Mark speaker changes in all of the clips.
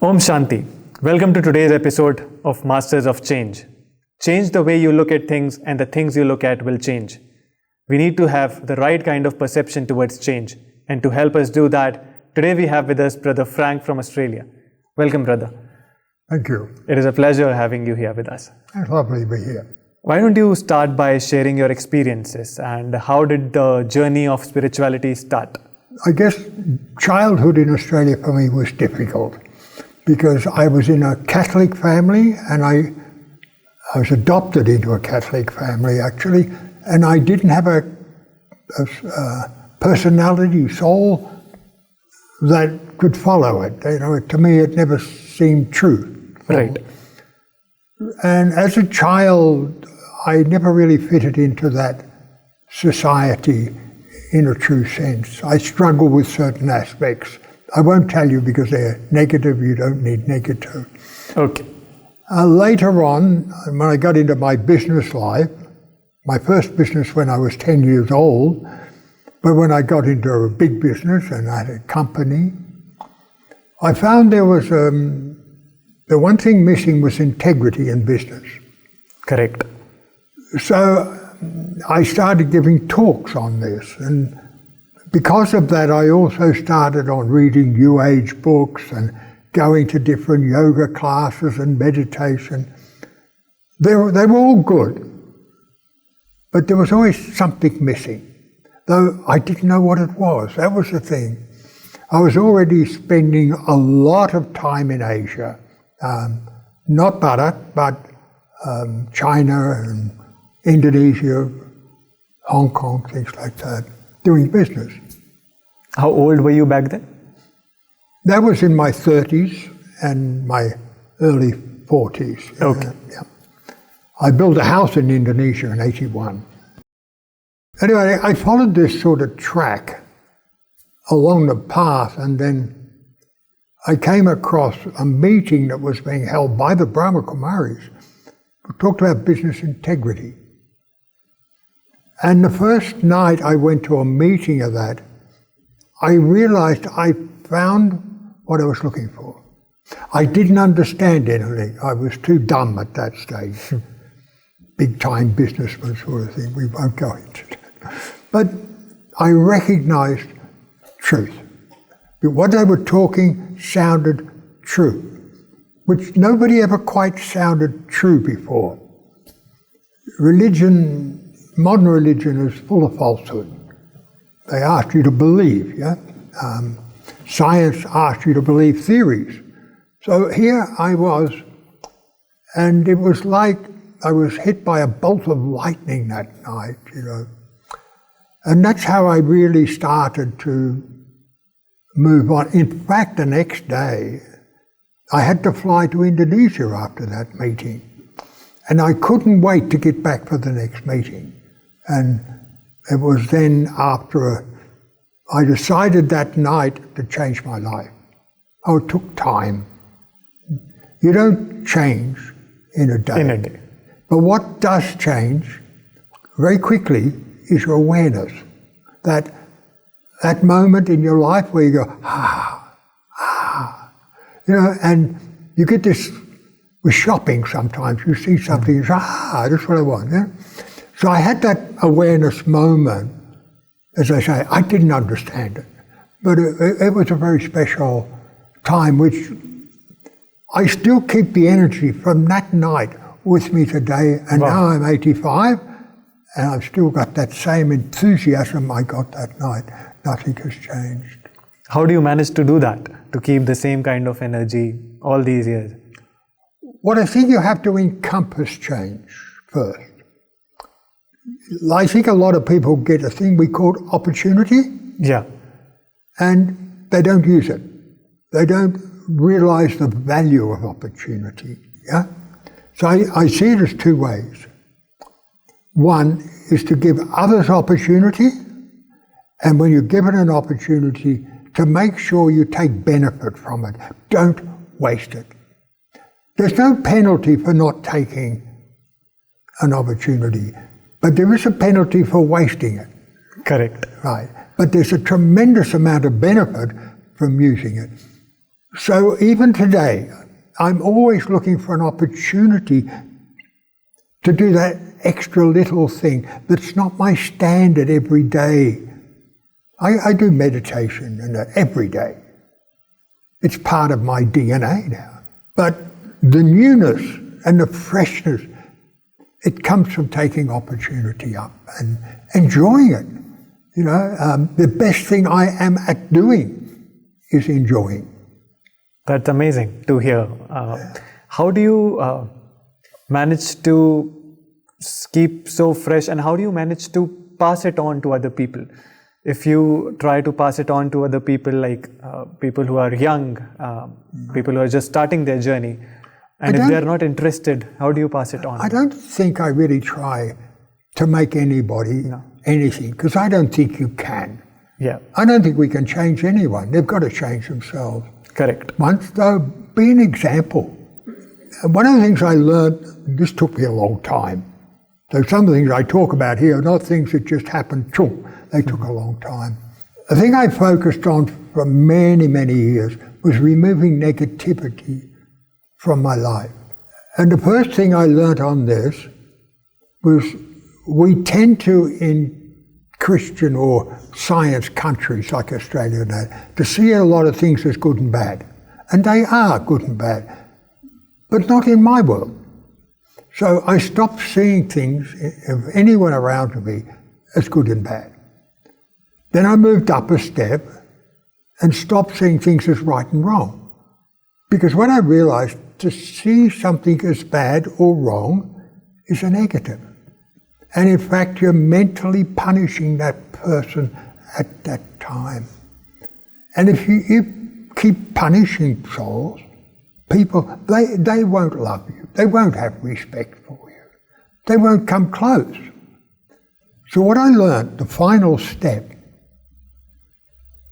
Speaker 1: Om Shanti. Welcome to today's episode of Masters of Change. Change the way you look at things, and the things you look at will change. We need to have the right kind of perception towards change. And to help us do that, today we have with us Brother Frank from Australia. Welcome, brother.
Speaker 2: Thank you.
Speaker 1: It is a pleasure having you here with us.
Speaker 2: It's lovely to be here.
Speaker 1: Why don't you start by sharing your experiences and how did the journey of spirituality start?
Speaker 2: I guess childhood in Australia for me was difficult because I was in a Catholic family and I was adopted into a Catholic family actually, and I didn't have a personality, soul that could follow it. You know, to me it never seemed true.
Speaker 1: Right.
Speaker 2: And as a child, I never really fitted into that society in a true sense. I struggled with certain aspects. I won't tell you because they're negative, you don't need negative.
Speaker 1: Okay.
Speaker 2: Later on, when I got into my business life, my first business when I was 10 years old, but when I got into a big business and I had a company, I found there was, the one thing missing was integrity in business.
Speaker 1: Correct.
Speaker 2: So I started giving talks on this, and because of that I also started on reading New Age books and going to different yoga classes and meditation. They were all good, but there was always something missing, though I didn't know what it was. That was the thing. I was already spending a lot of time in Asia, not Bharat, but China and Indonesia, Hong Kong, things like that, doing business.
Speaker 1: How old were you back then?
Speaker 2: That was in my 30s and my early 40s.
Speaker 1: Okay.
Speaker 2: Yeah. I built a house in Indonesia in 81. Anyway, I followed this sort of track along the path, and then I came across a meeting that was being held by the Brahma Kumaris who talked about business integrity. And the first night I went to a meeting of that, I realized I found what I was looking for. I didn't understand anything. I was too dumb at that stage. Big time businessman sort of thing. We won't go into that. But I recognized truth. What they were talking sounded true, which nobody ever quite sounded true before. Religion, modern religion is full of falsehood. They ask you to believe, yeah? Science asks you to believe theories. So here I was, and it was like I was hit by a bolt of lightning that night, you know. And that's how I really started to move on. In fact, the next day, I had to fly to Indonesia after that meeting. And I couldn't wait to get back for the next meeting. And it was then after I decided that night to change my life. Oh, it took time. You don't change in a day.
Speaker 1: In a day.
Speaker 2: But what does change very quickly is your awareness. That moment in your life where you go, you know, and you get this with shopping sometimes. You see something, you say, that's what I want. Yeah? So I had that awareness moment. As I say, I didn't understand it, but it was a very special time, which I still keep the energy from that night with me today, and now I'm 85, and I've still got that same enthusiasm I got that night. Nothing has changed.
Speaker 1: How do you manage to do that, to keep the same kind of energy all these years?
Speaker 2: Well, I think you have to encompass change first. I think a lot of people get a thing we call opportunity.
Speaker 1: Yeah.
Speaker 2: And they don't use it. They don't realize the value of opportunity. Yeah. So I see it as two ways. One is to give others opportunity, and when you're given an opportunity, to make sure you take benefit from it. Don't waste it. There's no penalty for not taking an opportunity. But there is a penalty for wasting it.
Speaker 1: Correct.
Speaker 2: Right. But there's a tremendous amount of benefit from using it. So even today, I'm always looking for an opportunity to do that extra little thing that's not my standard every day. I do meditation every day. It's part of my DNA now. But the newness and the freshness, it comes from taking opportunity up and enjoying it. You know, the best thing I am at doing is enjoying.
Speaker 1: That's amazing to hear. How do you manage to keep so fresh, and how do you manage to pass it on to other people? If you try to pass it on to other people, like people who are young, people who are just starting their journey, and if they're not interested, how do you pass it on?
Speaker 2: I don't think I really try to make anybody anything, because I don't think you can.
Speaker 1: Yeah.
Speaker 2: I don't think we can change anyone. They've got to change themselves.
Speaker 1: Correct.
Speaker 2: Once, though, be an example. One of the things I learned, this took me a long time, so some of the things I talk about here are not things that just happened, they took a long time. The thing I focused on for many, many years was removing negativity from my life. And the first thing I learnt on this was we tend to, in Christian or science countries like Australia and that, to see a lot of things as good and bad. And they are good and bad, but not in my world. So I stopped seeing things of anyone around me as good and bad. Then I moved up a step and stopped seeing things as right and wrong. Because when I realized to see something as bad or wrong is a negative. And in fact, you're mentally punishing that person at that time. And if you keep punishing souls, people, they won't love you. They won't have respect for you. They won't come close. So what I learned, the final step,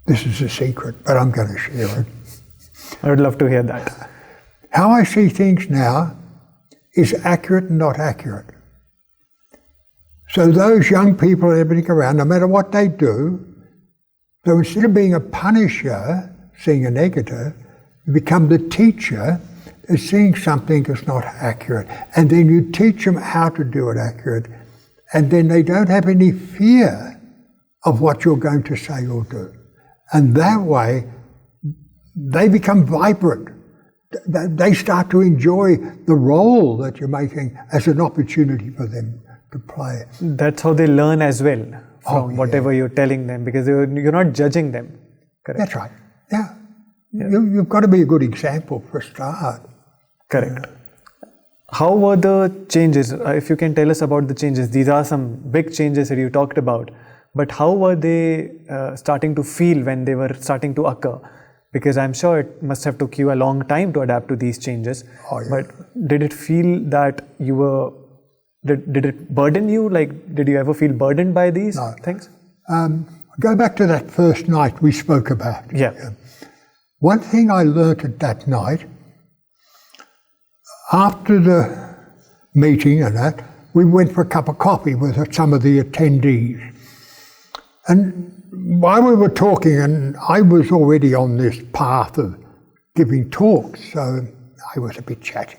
Speaker 2: this is a secret, but I'm going to share it.
Speaker 1: I would love to hear that.
Speaker 2: How I see things now is accurate and not accurate. So those young people and everything around, no matter what they do, so instead of being a punisher, seeing a negative, you become the teacher as seeing something that's not accurate. And then you teach them how to do it accurate. And then they don't have any fear of what you're going to say or do. And that way, they become vibrant. They start to enjoy the role that you're making as an opportunity for them to play.
Speaker 1: That's how they learn as well from whatever you're telling them, because you're not judging them. Correct.
Speaker 2: That's right. Yeah. You've got to be a good example for a start.
Speaker 1: Correct. How were the changes? If you can tell us about the changes. These are some big changes that you talked about. But how were they starting to feel when they were starting to occur? Because I'm sure it must have took you a long time to adapt to these changes.
Speaker 2: Oh, yeah.
Speaker 1: But did it feel that you were, did it burden you? Like, did you ever feel burdened by these things?
Speaker 2: Go back to that first night we spoke about.
Speaker 1: Yeah.
Speaker 2: One thing I learned at that night, after the meeting and that, we went for a cup of coffee with some of the attendees. And while we were talking, and I was already on this path of giving talks, so I was a bit chatty.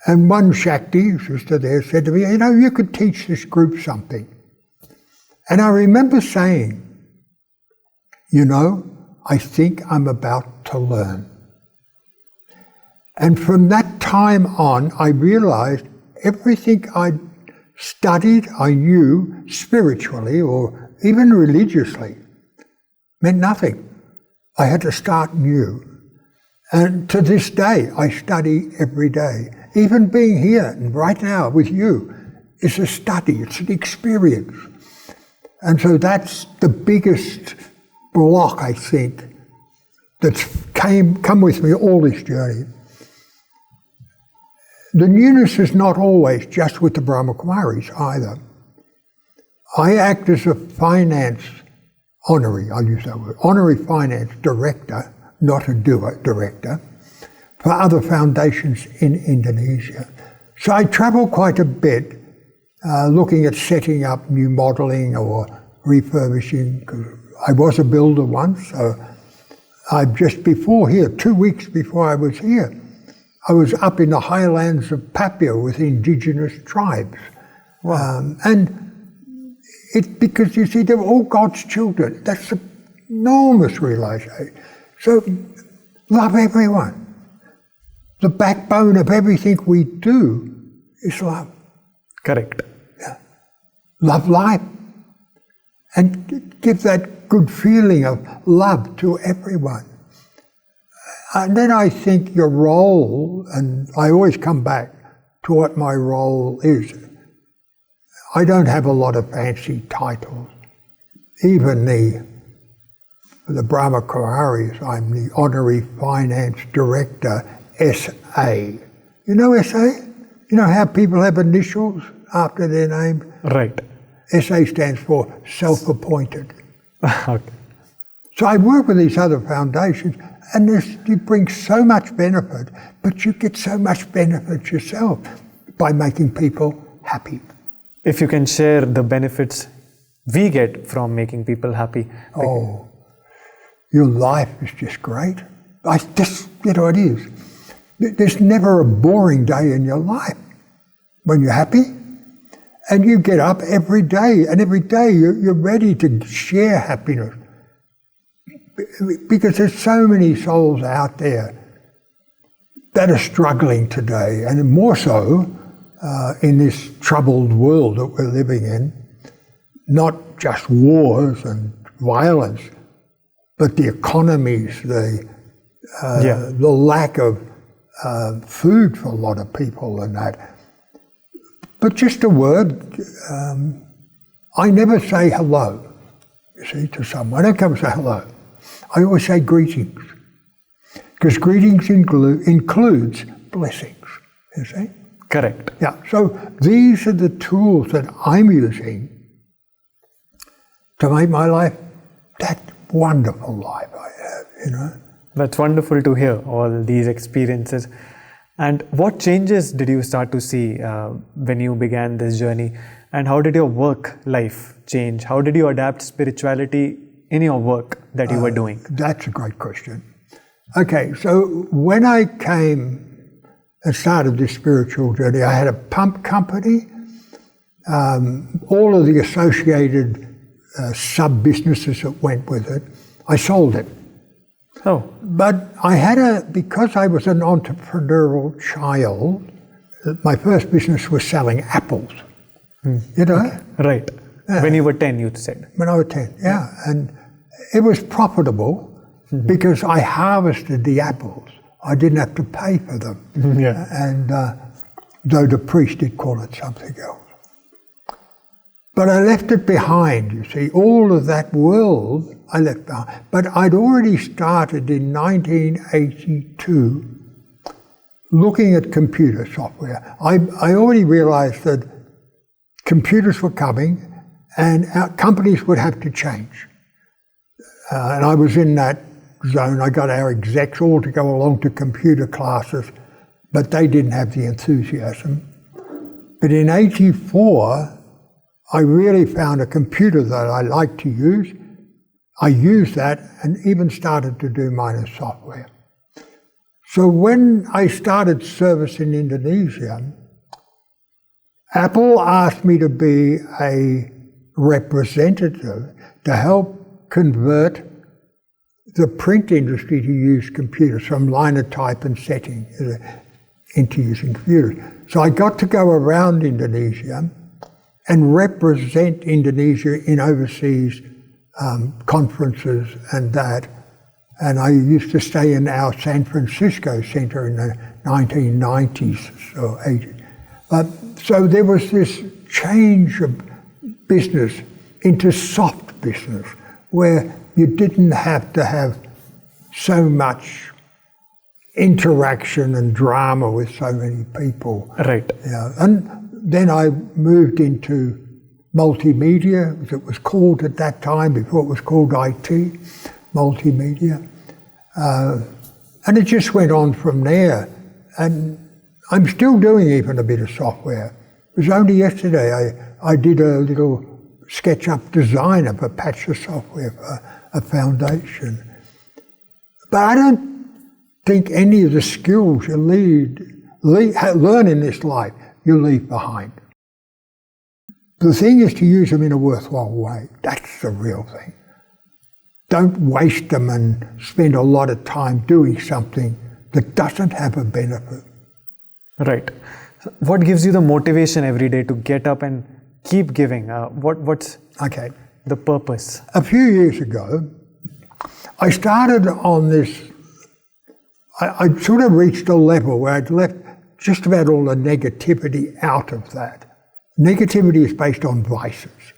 Speaker 2: And one Shakti, sister there, said to me, you know, you could teach this group something. And I remember saying, you know, I think I'm about to learn. And from that time on, I realized everything I'd studied, I knew spiritually or even religiously, meant nothing. I had to start new. And to this day, I study every day. Even being here and right now with you is a study, it's an experience. And so that's the biggest block, I think, that's come with me all this journey. The newness is not always just with the Brahma Kumaris either. I act as a finance honorary, I'll use that word, honorary finance director, not a doer director, for other foundations in Indonesia. So I travel quite a bit, looking at setting up new modelling or refurbishing, because I was a builder once, so just before here, 2 weeks before I was here, I was up in the highlands of Papua with indigenous tribes.
Speaker 1: Wow.
Speaker 2: And it's because, you see, they're all God's children. That's an enormous realization. So love everyone. The backbone of everything we do is love.
Speaker 1: Correct.
Speaker 2: Yeah. Love life. And give that good feeling of love to everyone. And then I think your role, and I always come back to what my role is. I don't have a lot of fancy titles. Even the Brahma Kumaris, I'm the Honorary Finance Director, SA. You know SA? You know how people have initials after their name?
Speaker 1: Right.
Speaker 2: SA stands for self-appointed.
Speaker 1: Okay.
Speaker 2: So I work with these other foundations, and you bring so much benefit, but you get so much benefit yourself by making people happy.
Speaker 1: If you can share the benefits we get from making people happy.
Speaker 2: Oh, your life is just great. It is. There's never a boring day in your life when you're happy. And you get up every day, and every day you're ready to share happiness. Because there's so many souls out there that are struggling today, and more so in this troubled world that we're living in. Not just wars and violence, but the economies, the lack of food for a lot of people and that. But just a word, I never say hello, you see, to someone. I don't come and say hello. I always say greetings, because greetings includes blessings, you see.
Speaker 1: Correct.
Speaker 2: Yeah, so these are the tools that I'm using to make my life that wonderful life I have, you know.
Speaker 1: That's wonderful to hear, all these experiences. And what changes did you start to see when you began this journey? And how did your work life change? How did you adapt spirituality in your work that you were doing?
Speaker 2: That's a great question. Okay, so when I came and started this spiritual journey, I had a pump company, all of the associated sub-businesses that went with it. I sold it.
Speaker 1: Oh.
Speaker 2: But because I was an entrepreneurial child, my first business was selling apples, you know?
Speaker 1: Okay. Right.
Speaker 2: Yeah.
Speaker 1: When you were 10, you said.
Speaker 2: When I was 10, yeah. And it was profitable because I harvested the apples. I didn't have to pay for them.
Speaker 1: Yeah.
Speaker 2: And though the priest did call it something else. But I left it behind, you see. All of that world I left behind. But I'd already started in 1982 looking at computer software. I already realized that computers were coming and our companies would have to change. And I was in that zone. I got our execs all to go along to computer classes, but they didn't have the enthusiasm. But in '84, I really found a computer that I liked to use. I used that and even started to do minor software. So when I started service in Indonesia, Apple asked me to be a representative to help convert the print industry to use computers from linotype and setting into using computers. So I got to go around Indonesia and represent Indonesia in overseas conferences and that. And I used to stay in our San Francisco center in the 1990s or 80s. So there was this change of business into soft business where you didn't have to have so much interaction and drama with so many people.
Speaker 1: Right.
Speaker 2: Yeah. And then I moved into multimedia, as it was called at that time, before it was called IT, multimedia. And it just went on from there. And I'm still doing even a bit of software. It was only yesterday I did a little SketchUp design of a patch of software for a foundation. But I don't think any of the skills you learn in this life, you leave behind. The thing is to use them in a worthwhile way. That's the real thing. Don't waste them and spend a lot of time doing something that doesn't have a benefit.
Speaker 1: Right. So what gives you the motivation every day to get up and keep giving? What's the purpose?
Speaker 2: A few years ago, I started on this. I sort of reached a level where I'd left just about all the negativity out of that. Negativity is based on vices.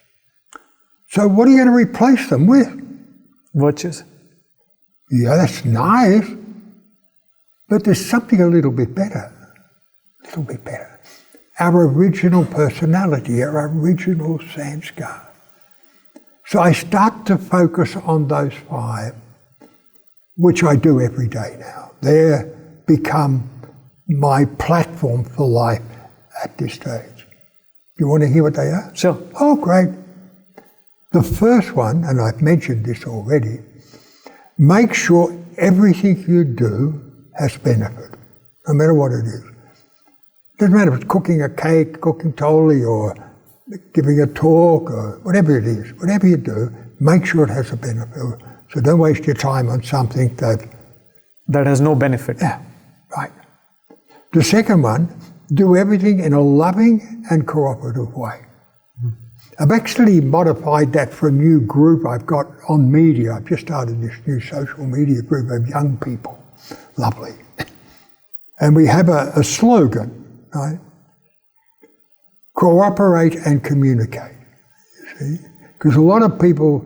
Speaker 2: So what are you going to replace them with?
Speaker 1: Virtues.
Speaker 2: Yeah, that's nice. But there's something a little bit better. A little bit better. Our original personality, our original sanskar. So I start to focus on those 5, which I do every day now. They become my platform for life at this stage. You want to hear what they are?
Speaker 1: Sure.
Speaker 2: Oh, great. The first one, and I've mentioned this already, make sure everything you do has benefit, no matter what it is. Doesn't matter if it's cooking a cake, cooking toli, or giving a talk, or whatever it is. Whatever you do, make sure it has a benefit. So don't waste your time on something that
Speaker 1: has no benefit.
Speaker 2: Yeah, right. The second one, do everything in a loving and cooperative way. I've actually modified that for a new group I've got on media. I've just started this new social media group of young people. Lovely. And we have a slogan, right? Cooperate and communicate, you see? Because a lot of people,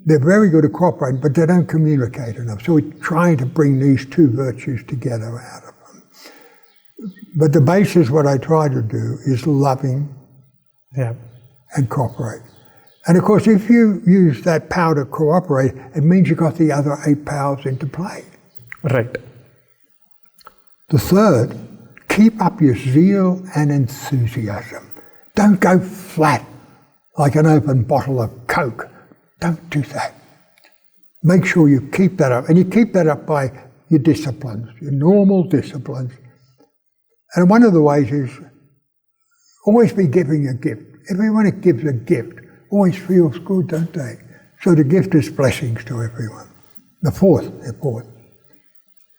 Speaker 2: they're very good at cooperating, but they don't communicate enough. So we're trying to bring these 2 virtues together out of them. But the basis, what I try to do is loving and cooperate. And of course, if you use that power to cooperate, it means you've got the other 8 powers into play.
Speaker 1: Right.
Speaker 2: The third, keep up your zeal and enthusiasm. Don't go flat like an open bottle of Coke. Don't do that. Make sure you keep that up. And you keep that up by your disciplines, your normal disciplines. And one of the ways is always be giving a gift. Everyone that gives a gift always feels good, don't they? So the gift is blessings to everyone. The fourth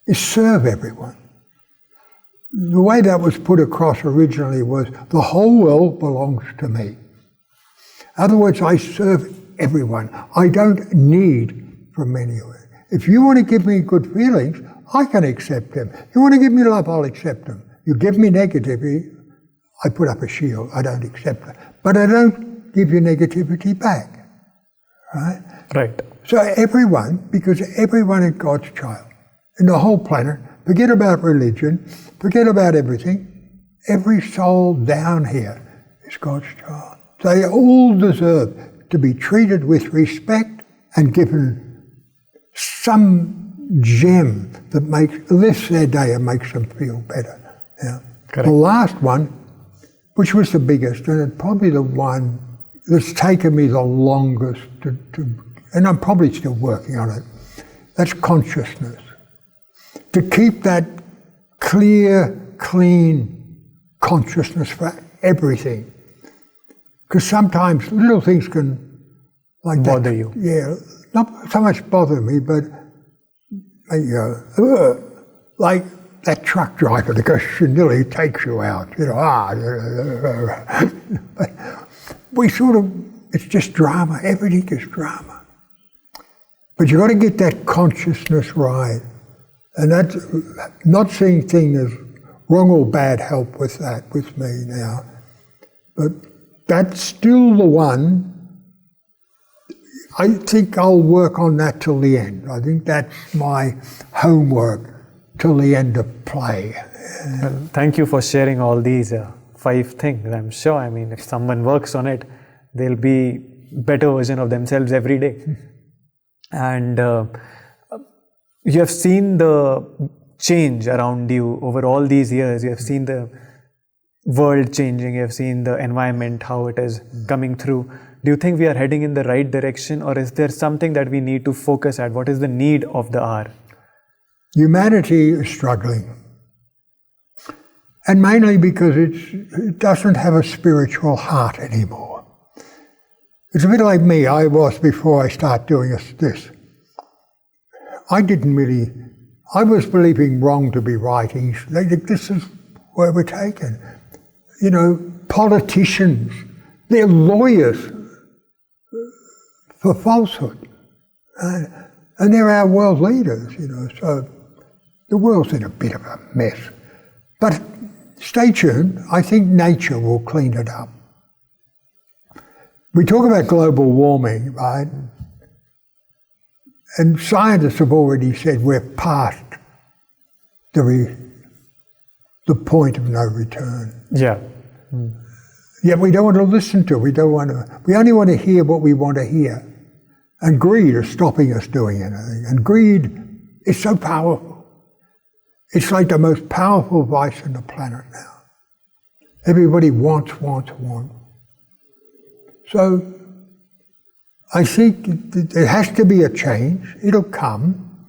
Speaker 2: is serve everyone. The way that was put across originally was the whole world belongs to me. In other words, I serve everyone. I don't need from anyone. If you want to give me good feelings, I can accept them. You want to give me love, I'll accept them. You give me negativity, I put up a shield, I don't accept it. But I don't give you negativity back, right?
Speaker 1: Right.
Speaker 2: So everyone, because everyone is God's child, in the whole planet, forget about religion, forget about everything, every soul down here is God's child. They all deserve to be treated with respect and given some gem that lifts their day and makes them feel better. Yeah. The last one, which was the biggest, and it's probably the one that's taken me the longest to and I'm probably still working on it, that's consciousness. To keep that clear, clean consciousness for everything. Because sometimes little things can
Speaker 1: bother you.
Speaker 2: Yeah, not so much bother me, but make you go, like that truck driver that nearly takes you out, But we it's just drama. Everything is drama. But you've got to get that consciousness right. And that's not seeing things as wrong or bad help with me now. But that's still the one. I think I'll work on that till the end. I think that's my homework till the end of play.
Speaker 1: Well, thank you for sharing all these 5 things. I'm sure, if someone works on it, they'll be better version of themselves every day. And you have seen the change around you over all these years. You have seen the world changing. You have seen the environment, how it is coming through. Do you think we are heading in the right direction, or is there something that we need to focus at? What is the need of the hour?
Speaker 2: Humanity is struggling. And mainly because it doesn't have a spiritual heart anymore. It's a bit like me, I was before I started doing this. I was believing wrong to be right. This is where we're taken. You know, politicians, they're lawyers for falsehood. And they're our world leaders, you know, so the world's in a bit of a mess. But stay tuned, I think nature will clean it up. We talk about global warming, right? And scientists have already said we're past the point of no return.
Speaker 1: Yeah.
Speaker 2: Yet we don't want to listen to it. We only want to hear what we want to hear. And greed is stopping us doing anything. And greed is so powerful. It's like the most powerful vice on the planet now. Everybody wants. So I think there has to be a change. It'll come.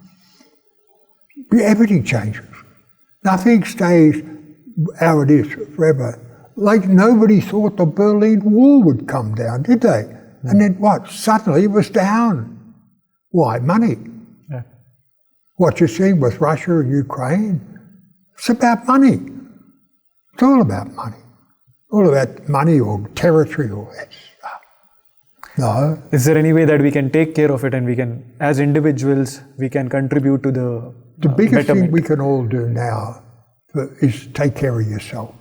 Speaker 2: Everything changes. Nothing stays how it is forever. Like nobody thought the Berlin Wall would come down, did they? And then what? Suddenly it was down. Why? Money.
Speaker 1: Yeah.
Speaker 2: What you're seeing with Russia and Ukraine, it's about money. It's all about money. All about money or territory or that stuff. No.
Speaker 1: Is there any way that we can take care of it and we can, as individuals, we can contribute to the
Speaker 2: biggest
Speaker 1: betterment?
Speaker 2: thing we can all do now is take care of yourself.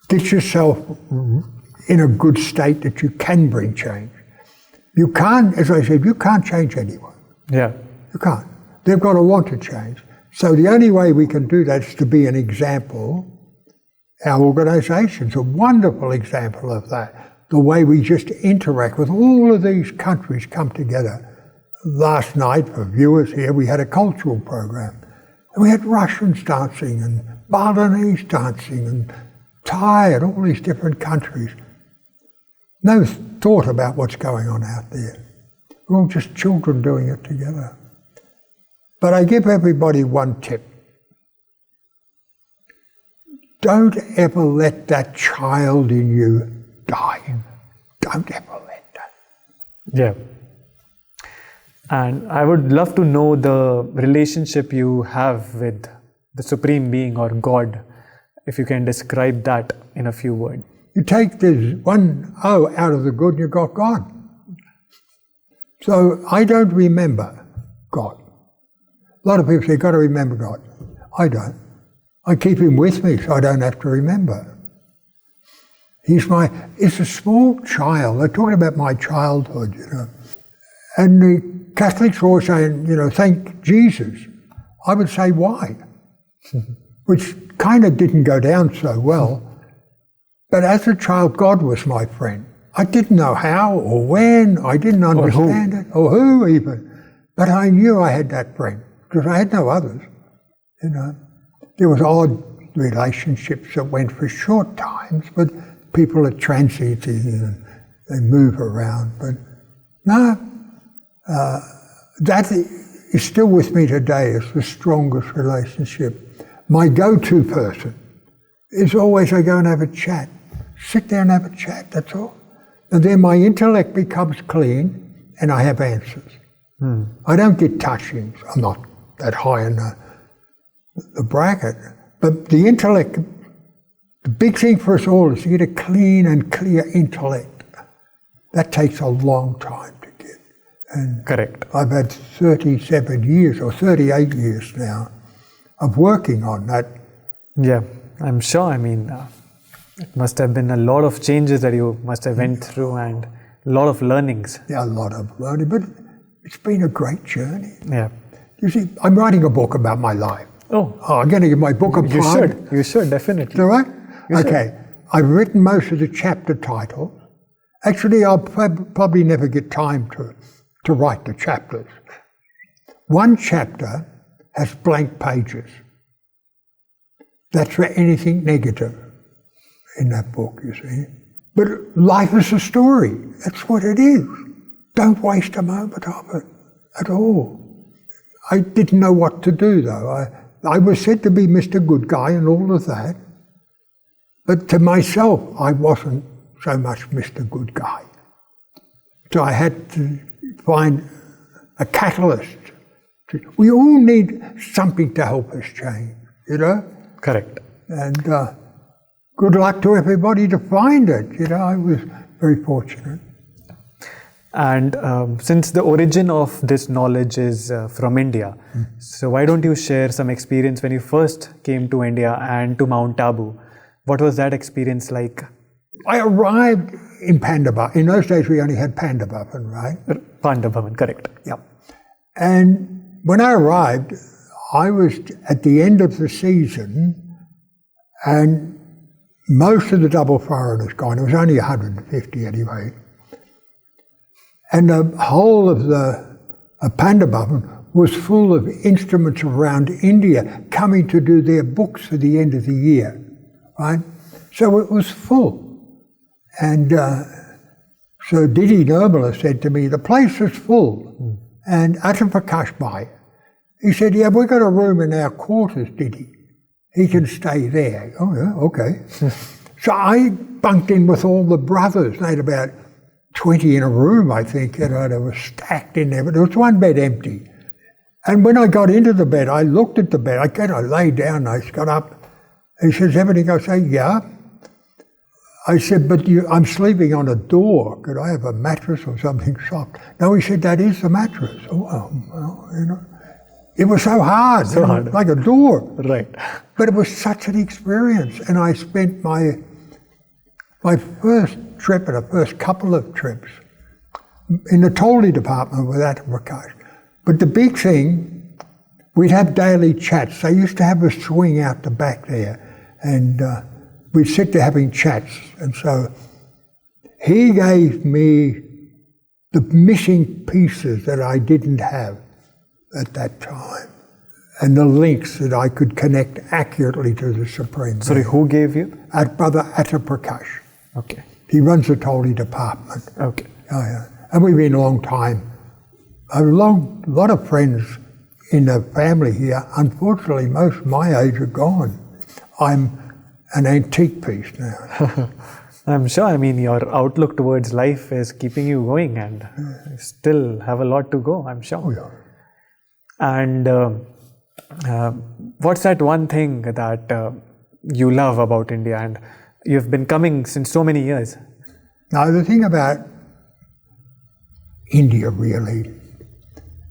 Speaker 2: Get yourself in a good state that you can bring change. You can't, as I said, you can't change anyone.
Speaker 1: Yeah.
Speaker 2: You can't. They've got to want to change. So the only way we can do that is to be an example. Our organisation's a wonderful example of that. The way we just interact with all of these countries come together. Last night, for viewers here, we had a cultural program. And we had Russians dancing and Balinese dancing and Thai and all these different countries. No thought about what's going on out there. We're all just children doing it together. But I give everybody one tip. Don't ever let that child in you die. Don't ever let that.
Speaker 1: Yeah. And I would love to know the relationship you have with the Supreme Being or God, if you can describe that in a few words.
Speaker 2: You take this one O out of the good and you got God. So I don't remember God. A lot of people say, you've got to remember God. I don't. I keep him with me so I don't have to remember. It's a small child. They're talking about my childhood, you know. And the Catholics are always saying, you know, thank Jesus. I would say, why? Which kind of didn't go down so well. But as a child, God was my friend. I didn't know how or when. I didn't understand it, or who even. But I knew I had that friend, because I had no others, you know. There was odd relationships that went for short times, but people are transiting and they move around. But no, that is still with me today as the strongest relationship. My go-to person is always I go and have a chat. Sit there and have a chat, that's all. And then my intellect becomes clean and I have answers. I don't get touchings. I'm not that high in the bracket. But the intellect, the big thing for us all is to get a clean and clear intellect. That takes a long time to get. And
Speaker 1: correct.
Speaker 2: I've had 37 years or 38 years now of working on that.
Speaker 1: Yeah, I'm sure. I mean, it must have been a lot of changes that you must have went through and a lot of learnings.
Speaker 2: Yeah, a lot of learning, but it's been a great journey.
Speaker 1: Yeah.
Speaker 2: You see, I'm writing a book about my life.
Speaker 1: Oh,
Speaker 2: I'm going to give my book a plug.
Speaker 1: You should, definitely.
Speaker 2: All right?
Speaker 1: You
Speaker 2: okay.
Speaker 1: should.
Speaker 2: I've written most of the chapter titles. Actually, I'll probably never get time to write the chapters. One chapter has blank pages. That's for anything negative in that book, you see. But life is a story. That's what it is. Don't waste a moment of it at all. I didn't know what to do, though. I was said to be Mr. Good Guy and all of that, but to myself, I wasn't so much Mr. Good Guy. So I had to find a catalyst. We all need something to help us change, you know?
Speaker 1: Correct.
Speaker 2: And good luck to everybody to find it, you know? I was very fortunate.
Speaker 1: And since the origin of this knowledge is from India, so why don't you share some experience when you first came to India and to Mount Abu? What was that experience like?
Speaker 2: I arrived in Pandabhavan. In those days, we only had Pandabhavan, right?
Speaker 1: Pandabhavan, correct.
Speaker 2: Yeah. And when I arrived, I was at the end of the season, and most of the double foreigners gone. It was only 150 anyway. And the whole of the Pandabhavan was full of instruments around India coming to do their books for the end of the year, right? So it was full. And so Didi Nirmala said to me, the place is full. And Atta Prakash Bhai, he said, yeah, we've got a room in our quarters, Didi. He can stay there. Oh, yeah, okay. So I bunked in with all the brothers. They had about 20 in a room, I think. You know, they were stacked in there, but there was one bed empty. And when I got into the bed, I looked at the bed. I lay down, I got up. He says, everything? I say, yeah. I said, but I'm sleeping on a door. Could I have a mattress or something soft? No, he said, that is the mattress. Oh, well, you know. It was so hard, like a door.
Speaker 1: Right.
Speaker 2: But it was such an experience. And I spent my first trip and the first couple of trips in the Tolly department with Atta Prakash. But the big thing, we'd have daily chats. They used to have a swing out the back there. And we'd sit there having chats. And so he gave me the missing pieces that I didn't have at that time, and the links that I could connect accurately to the Supreme.
Speaker 1: Sorry, who gave you?
Speaker 2: Brother Atta Prakash.
Speaker 1: Okay.
Speaker 2: He runs the Tolly department.
Speaker 1: Okay.
Speaker 2: Oh, yeah. And we've been a long time. I have a lot of friends in the family here. Unfortunately, most of my age are gone. I'm an antique piece now.
Speaker 1: I'm sure, I mean, your outlook towards life is keeping you going, and you still have a lot to go, I'm sure.
Speaker 2: Oh, yeah.
Speaker 1: And what's that one thing that you love about India, and you've been coming since so many years?
Speaker 2: Now, the thing about India really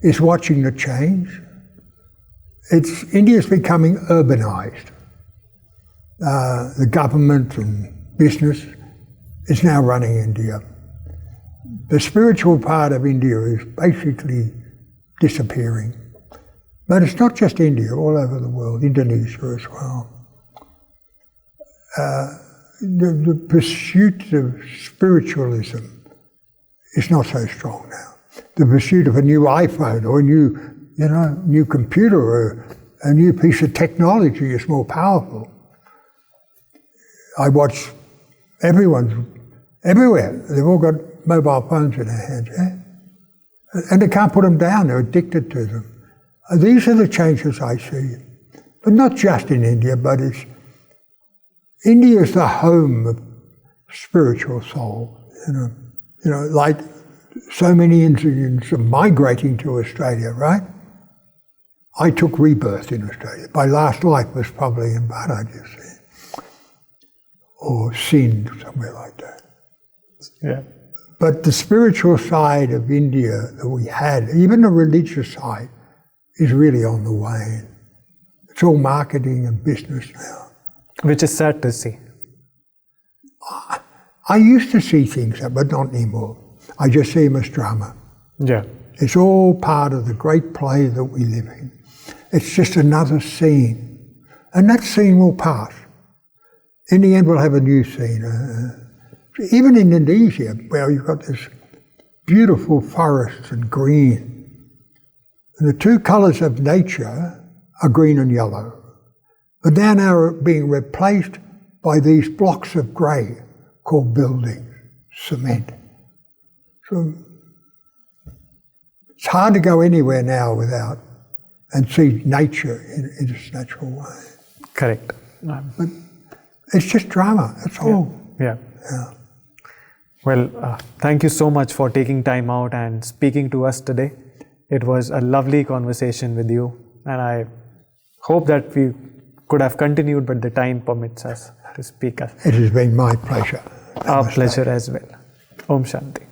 Speaker 2: is watching the change. India's becoming urbanized. The government and business is now running India. The spiritual part of India is basically disappearing. But it's not just India, all over the world, Indonesia as well. The pursuit of spiritualism is not so strong now. The pursuit of a new iPhone or a new computer or a new piece of technology is more powerful. I watch everywhere. They've all got mobile phones in their hands, yeah? And they can't put them down, they're addicted to them. These are the changes I see. But not just in India, but India is the home of spiritual soul. You know, like so many Indians are migrating to Australia, right? I took rebirth in Australia. My last life was probably in Bharat, you see, or Sindh, somewhere like that.
Speaker 1: Yeah.
Speaker 2: But the spiritual side of India that we had, even the religious side, is really on the wane. It's all marketing and business now.
Speaker 1: Which is sad to see.
Speaker 2: I used to see things, but not anymore. I just see them as drama.
Speaker 1: Yeah.
Speaker 2: It's all part of the great play that we live in. It's just another scene. And that scene will pass. In the end, we'll have a new scene. Even in Indonesia, where you've got this beautiful forests and green. And the two colours of nature are green and yellow. But they're now being replaced by these blocks of grey called buildings, cement. So it's hard to go anywhere now without and see nature in its natural way.
Speaker 1: Correct.
Speaker 2: But it's just drama, that's all.
Speaker 1: Yeah.
Speaker 2: Yeah.
Speaker 1: Well, thank you so much for taking time out and speaking to us today. It was a lovely conversation with you, and I hope that we could have continued, but the time permits us to speak.
Speaker 2: It has been my pleasure.
Speaker 1: Our pleasure as well. Om Shanti.